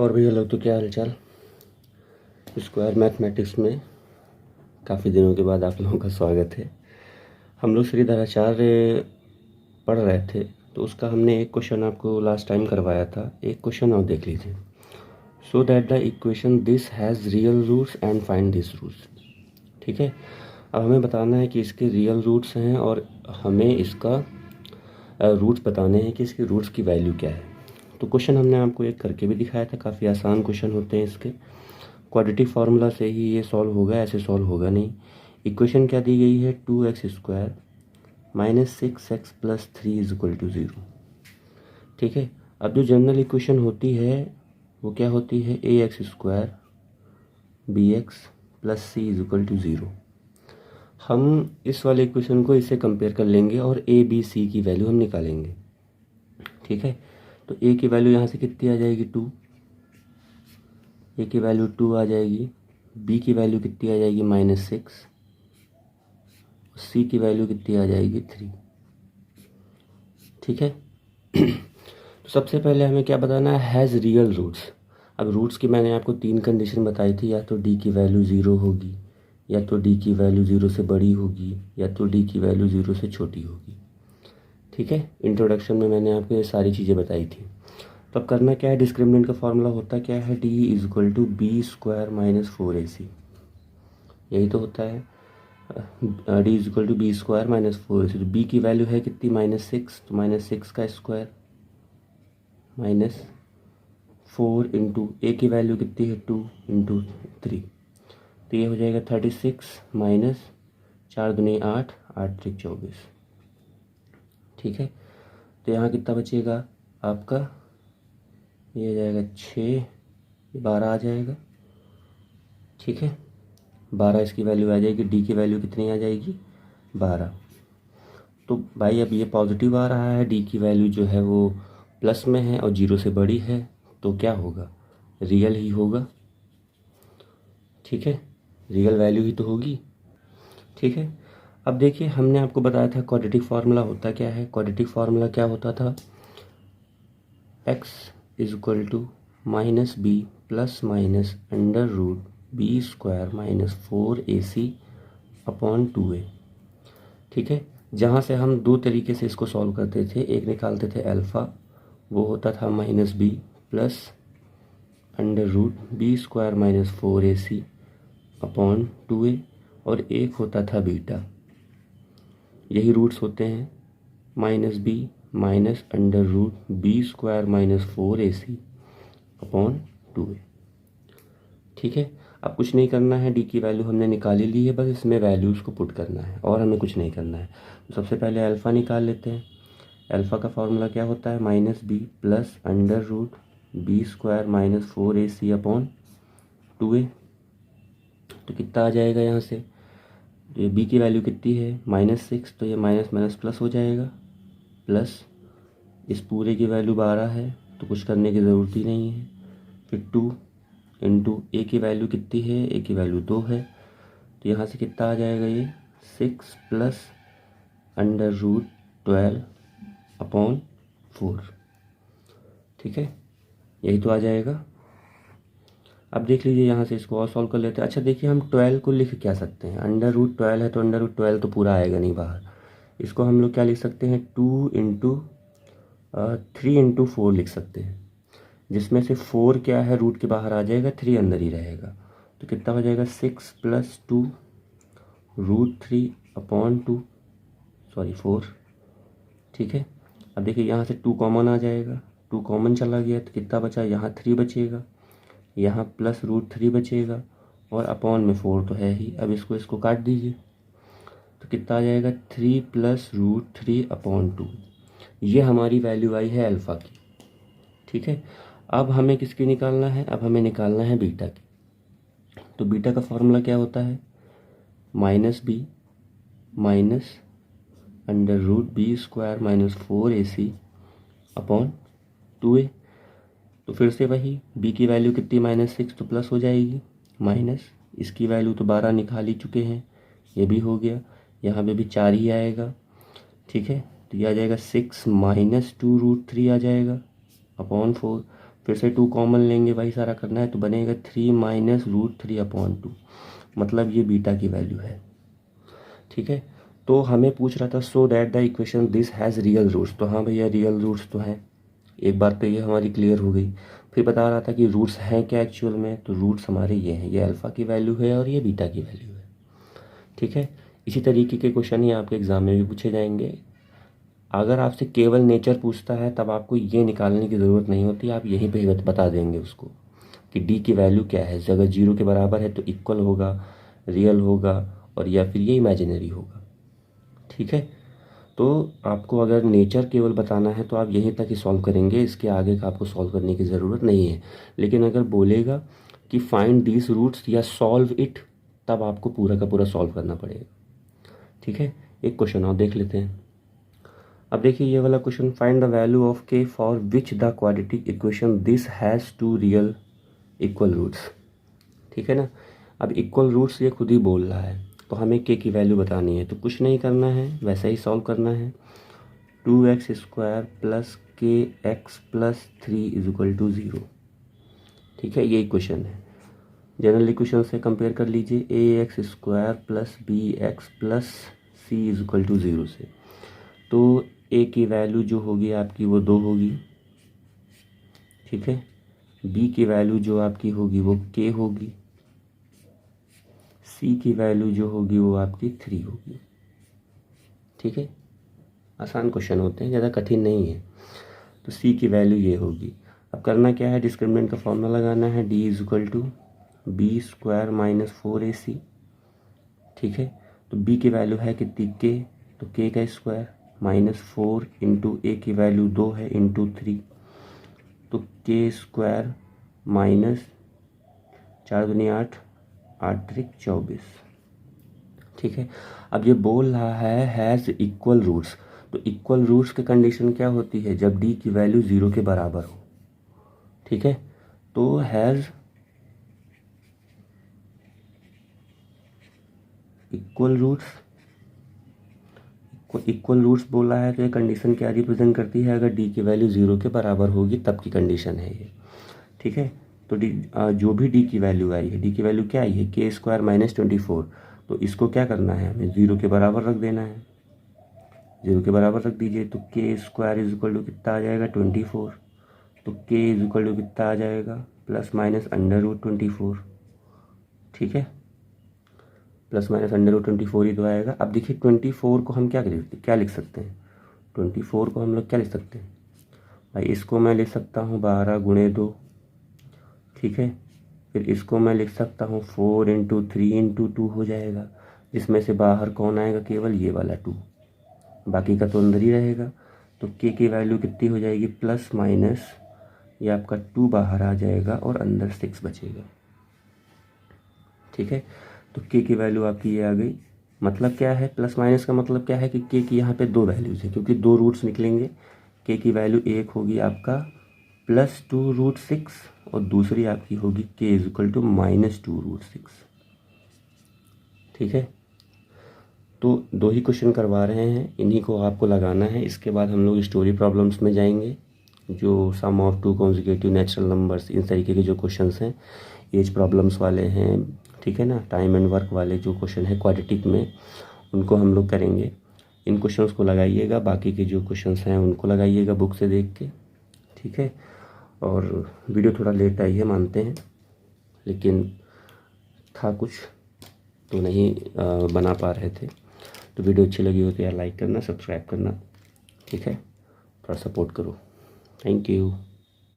और भैया लोग तो क्या हाल चाल। स्क्वायर मैथमेटिक्स में काफ़ी दिनों के बाद आप लोगों का स्वागत है। हम लोग श्रीधराचार्य पढ़ रहे थे तो उसका हमने एक क्वेश्चन आपको लास्ट टाइम करवाया था। एक क्वेश्चन और देख लीजिए। So that the equation this has real roots and find this roots. ठीक है, अब हमें बताना है कि इसके रियल रूट्स हैं और हमें इसका रूट्स बताने हैं कि इसके रूट्स की वैल्यू क्या है। तो क्वेश्चन हमने आपको एक करके भी दिखाया था, काफ़ी आसान क्वेश्चन होते हैं इसके। क्वाड्रेटिक फार्मूला से ही ये सॉल्व होगा, ऐसे सॉल्व होगा नहीं। इक्वेशन क्या दी गई है, 2x² - 6x + 3 = 0। ठीक है, अब जो जनरल इक्वेशन होती है वो क्या होती है, ax² bx + c = 0। हम इस वाले इक्वेशन को इससे कंपेयर कर लेंगे और a b c की वैल्यू हम निकालेंगे। ठीक है, तो a की वैल्यू यहाँ से कितनी आ जाएगी, 2। a की वैल्यू 2 आ जाएगी। b की वैल्यू कितनी आ जाएगी, -6। c की वैल्यू कितनी आ जाएगी, 3। ठीक है तो सबसे पहले हमें क्या बताना है, हैज़ रियल रूट्स। अब रूट्स की मैंने आपको 3 कंडीशन बताई थी, या तो d की वैल्यू 0 होगी, या तो d की वैल्यू 0 से बड़ी होगी, या तो d की वैल्यू 0 से छोटी होगी। ठीक है, इंट्रोडक्शन में मैंने आपको ये सारी चीज़ें बताई थी। तो अब करना क्या है, डिस्क्रिमिनेंट का फॉर्मूला होता क्या है, d = b² - 4ac। यही तो होता है, d = b² - 4ac। तो b की वैल्यू है कितनी, -6। तो -6 का स्क्वायर -4 इंटू a की वैल्यू कितनी है, 2 × 3। तो ये हो जाएगा 36 - 4 दूनी 8, 8 त्रिक 24। ठीक है, तो यहाँ कितना बचेगा आपका, ये आ जाएगा 6, 12 आ जाएगा। ठीक है, 12 इसकी वैल्यू आ जाएगी। डी की वैल्यू कितनी आ जाएगी, 12। तो भाई अब ये पॉजिटिव आ रहा है, डी की वैल्यू जो है वो प्लस में है और 0 से बड़ी है, तो क्या होगा, रियल ही होगा। ठीक है, रियल वैल्यू ही तो होगी। ठीक है, अब देखिए हमने आपको बताया था क्वाड्रेटिक फार्मूला होता क्या है। क्वाड्रेटिक फार्मूला क्या होता था, x = -b + -√b² - 4ac/2a। ठीक है, जहाँ से हम दो तरीके से इसको सॉल्व करते थे। एक निकालते थे अल्फ़ा, वो होता था -b + √b² - 4ac/2a, और एक होता था बीटा। यही रूट्स होते हैं, -b - √b² - 4ac/2a। ठीक है, अब कुछ नहीं करना है, डी की वैल्यू हमने निकाल ही ली है, बस इसमें वैल्यूज़ को पुट करना है और हमें कुछ नहीं करना है। तो सबसे पहले अल्फ़ा निकाल लेते हैं। अल्फ़ा का फार्मूला क्या होता है, -b + √b² - 4ac/2a। तो कितना आ जाएगा यहाँ से, तो ये b की वैल्यू कितनी है, -6, तो ये माइनस माइनस प्लस हो जाएगा, प्लस इस पूरे की वैल्यू 12 है तो कुछ करने की ज़रूरत ही नहीं है। फिर 2 इंटू ए की वैल्यू कितनी है, ए की वैल्यू 2 है, तो यहाँ से कितना आ जाएगा, ये 6 + √12/4। ठीक है, यही तो आ जाएगा। अब देख लीजिए, यहाँ से इसको और सॉल्व कर लेते हैं। अच्छा देखिए, हम 12 को लिख क्या सकते हैं, √12 है तो √12 तो पूरा आएगा नहीं बाहर। इसको हम लोग क्या लिख सकते हैं, 3 × 4 लिख सकते हैं, जिसमें से 4 क्या है, रूट के बाहर आ जाएगा, 3 अंदर ही रहेगा। तो कितना हो जाएगा, 6 + 2 √3/2, सॉरी 4। ठीक है, अब देखिए यहाँ से 2 कॉमन आ जाएगा, 2 कॉमन चला गया तो कितना बचा, यहाँ 3 बचेगा, यहाँ प्लस √3 बचेगा, और अपॉन में 4 तो है ही। अब इसको काट दीजिए, तो कितना आ जाएगा, 3 + √3/2। ये हमारी वैल्यू आई है अल्फ़ा की। ठीक है, अब हमें किसकी निकालना है, अब हमें निकालना है बीटा की। तो बीटा का फॉर्मूला क्या होता है, -b - √b² - 4ac/2a। तो फिर से वही, b की वैल्यू कितनी, -6, तो प्लस हो जाएगी, माइनस इसकी वैल्यू तो 12 निकाल ही चुके हैं, ये भी हो गया, यहाँ पे भी 4 ही आएगा। ठीक है, तो ये आ जाएगा 6 - 2 √3 आ जाएगा, अपॉन 4। फिर से 2 कॉमन लेंगे, वही सारा करना है, तो बनेगा 3 माइनस √3/2, मतलब ये बीटा की वैल्यू है। ठीक है, तो हमें पूछ रहा था so that the equation this has real roots, तो हाँ भैया रियल रूट्स तो हैं, एक बात तो ये हमारी क्लियर हो गई। फिर बता रहा था कि रूट्स हैं क्या एक्चुअल में, तो रूट्स हमारे ये हैं, ये अल्फ़ा की वैल्यू है और ये बीटा की वैल्यू है। ठीक है, इसी तरीके के क्वेश्चन ही आपके एग्ज़ाम में भी पूछे जाएंगे। अगर आपसे केवल नेचर पूछता है तब आपको ये निकालने की ज़रूरत नहीं होती, आप यहीं पे बता देंगे उसको कि डी की वैल्यू क्या है। अगर 0 के बराबर है तो इक्वल होगा, रियल होगा, और या फिर ये इमेजिनरी होगा। ठीक है, तो आपको अगर नेचर केवल बताना है तो आप यहीं तक ही सॉल्व करेंगे, इसके आगे का आपको सॉल्व करने की ज़रूरत नहीं है। लेकिन अगर बोलेगा कि फाइंड दीज रूट्स या सॉल्व इट, तब आपको पूरा का पूरा सॉल्व करना पड़ेगा। ठीक है, एक क्वेश्चन और देख लेते हैं। अब देखिए ये वाला question, find the value of K for which the quadratic equation this has 2 real equal roots. ठीक है ना, अब इक्वल रूट्स ये खुद ही बोल रहा है, तो हमें के की वैल्यू बतानी है, तो कुछ नहीं करना है, वैसे ही सॉल्व करना है। 2x² plus kx plus 3 = 0। ठीक है, ये इक्वेशन है। जनरल इक्वेशन से कंपेयर कर लीजिए ax² plus bx plus c = 0 से, तो a की वैल्यू जो होगी आपकी वो 2 होगी। ठीक है, b की वैल्यू जो आपकी होगी वो k होगी, c की वैल्यू जो होगी वो आपकी 3 होगी। ठीक है, आसान क्वेश्चन होते हैं, ज़्यादा कठिन नहीं है। तो c की वैल्यू ये होगी। अब करना क्या है, डिस्क्रिमिनेंट का फॉर्मूला लगाना है, d = b² - 4ac। ठीक है, तो b की वैल्यू है कितनी k, तो k का स्क्वायर -4 इंटू a की वैल्यू 2 है इंटू 3, तो k² माइनस 4 दूनी 8, 8 त्रिक 24। ठीक है, अब ये बोल रहा है हैज़ इक्वल रूट्स, तो इक्वल रूट्स की कंडीशन क्या होती है, जब d की वैल्यू 0 के बराबर हो। ठीक है, तो हैज़ इक्वल रूट्स बोला है, तो ये कंडीशन क्या रिप्रेजेंट करती है, अगर d की वैल्यू 0 के बराबर होगी तब की कंडीशन है ये। ठीक है, तो जो भी d की वैल्यू आई है, d की वैल्यू क्या आई है, k² - 24, तो इसको क्या करना है, हमें 0 के बराबर रख देना है। 0 के बराबर रख दीजिए, तो k² = कितना आ जाएगा 24, तो k = कितना आ जाएगा ±√24। ठीक है, ±√24 ही तो आएगा। अब देखिए 24 को हम क्या लिख सकते हैं, 24 को हम लोग क्या लिख सकते हैं भाई, इसको मैं लिख सकता हूँ 12 × 2। ठीक है, फिर इसको मैं लिख सकता हूँ 4 × 3 × 2 हो जाएगा, जिसमें से बाहर कौन आएगा, केवल ये वाला 2, बाकी का तो अंदर ही रहेगा। तो k की वैल्यू कितनी हो जाएगी, प्लस माइनस ये आपका 2 बाहर आ जाएगा और अंदर 6 बचेगा। ठीक है, तो k की वैल्यू आपकी ये आ गई। मतलब क्या है, प्लस माइनस का मतलब क्या है कि k की यहाँ पे 2 वैल्यूज़ है, क्योंकि 2 रूट्स निकलेंगे। k की वैल्यू एक होगी आपका +2√6 और दूसरी आपकी होगी k = -2√6। ठीक है, तो 2 ही क्वेश्चन करवा रहे हैं, इन्हीं को आपको लगाना है। इसके बाद हम लोग स्टोरी प्रॉब्लम्स में जाएंगे, जो सम ऑफ 2 कॉन्जिक्यूटिव नेचुरल नंबर्स, इन तरीके के जो क्वेश्चंस हैं, एज प्रॉब्लम्स वाले हैं। ठीक है ना, टाइम एंड वर्क वाले जो क्वेश्चन है क्वाड्रेटिक में, उनको हम लोग करेंगे। इन क्वेश्चंस को लगाइएगा, बाकी के जो क्वेश्चंस हैं उनको लगाइएगा बुक से देख के। ठीक है, और वीडियो थोड़ा लेट आई है मानते हैं, लेकिन था कुछ तो नहीं बना पा रहे थे। तो वीडियो अच्छी लगी हो तो यार लाइक करना, सब्सक्राइब करना। ठीक है, थोड़ा सपोर्ट करो। Thank you.